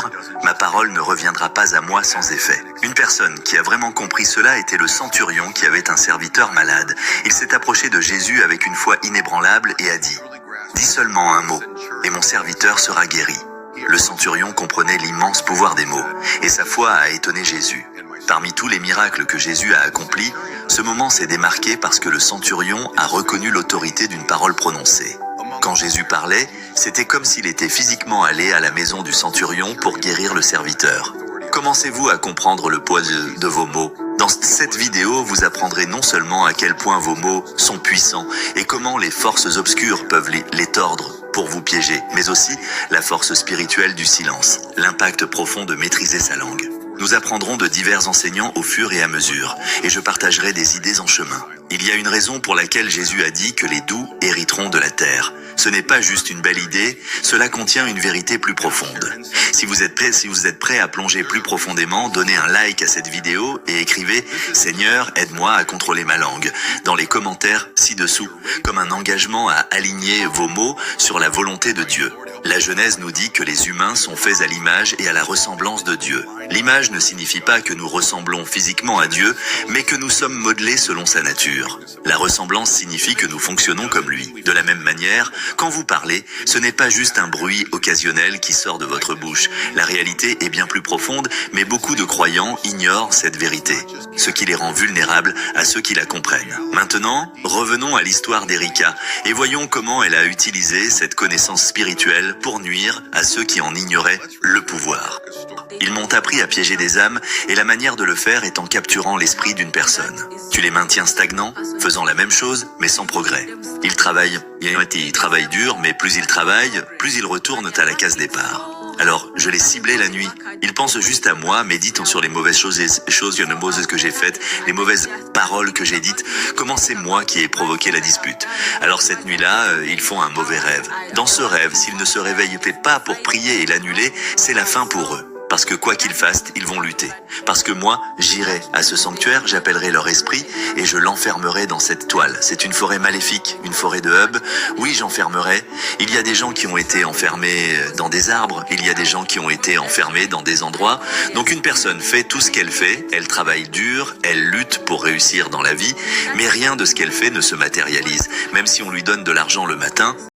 dire « Ma parole ne reviendra pas à moi sans effet ». Une personne qui a vraiment compris cela était le centurion qui avait un serviteur malade. Il s'est approché de Jésus avec une foi inébranlable et a dit « Dis seulement un mot, et mon serviteur sera guéri ». Le centurion comprenait l'immense pouvoir des mots, et sa foi a étonné Jésus. Parmi tous les miracles que Jésus a accomplis, ce moment s'est démarqué parce que le centurion a reconnu l'autorité d'une parole prononcée. Quand Jésus parlait, c'était comme s'il était physiquement allé à la maison du centurion pour guérir le serviteur. Commencez-vous à comprendre le poids de vos mots. Dans cette vidéo, vous apprendrez non seulement à quel point vos mots sont puissants et comment les forces obscures peuvent les tordre pour vous piéger, mais aussi la force spirituelle du silence, l'impact profond de maîtriser sa langue. Nous apprendrons de divers enseignants au fur et à mesure, et je partagerai des idées en chemin. Il y a une raison pour laquelle Jésus a dit que les doux hériteront de la terre. Ce n'est pas juste une belle idée, cela contient une vérité plus profonde. Si vous êtes prêt à plonger plus profondément, donnez un like à cette vidéo et écrivez « Seigneur, aide-moi à contrôler ma langue » dans les commentaires ci-dessous, comme un engagement à aligner vos mots sur la volonté de Dieu. La Genèse nous dit que les humains sont faits à l'image et à la ressemblance de Dieu. L'image ne signifie pas que nous ressemblons physiquement à Dieu, mais que nous sommes modelés selon sa nature. La ressemblance signifie que nous fonctionnons comme lui. De la même manière, quand vous parlez, ce n'est pas juste un bruit occasionnel qui sort de votre bouche. La réalité est bien plus profonde, mais beaucoup de croyants ignorent cette vérité, ce qui les rend vulnérables à ceux qui la comprennent. Maintenant, revenons à l'histoire d'Erika et voyons comment elle a utilisé cette connaissance spirituelle pour nuire à ceux qui en ignoraient le pouvoir. Ils m'ont appris à piéger des âmes et la manière de le faire est en capturant l'esprit d'une personne. Tu les maintiens stagnants, faisant la même chose mais sans progrès. Ils travaillent dur, mais plus ils travaillent, plus ils retournent à la case départ. Alors, je les ciblais la nuit. Ils pensent juste à moi, méditent sur les mauvaises choses que j'ai faites, les mauvaises paroles que j'ai dites, comment c'est moi qui ai provoqué la dispute. Alors cette nuit-là, ils font un mauvais rêve. Dans ce rêve, s'ils ne se réveillent pas pour prier et l'annuler, c'est la fin pour eux. Parce que quoi qu'ils fassent, ils vont lutter. Parce que moi, j'irai à ce sanctuaire, j'appellerai leur esprit et je l'enfermerai dans cette toile. C'est une forêt maléfique, une forêt de Hub. Oui, j'enfermerai. Il y a des gens qui ont été enfermés dans des arbres. Il y a des gens qui ont été enfermés dans des endroits. Donc une personne fait tout ce qu'elle fait. Elle travaille dur, elle lutte pour réussir dans la vie. Mais rien de ce qu'elle fait ne se matérialise. Même si on lui donne de l'argent le matin,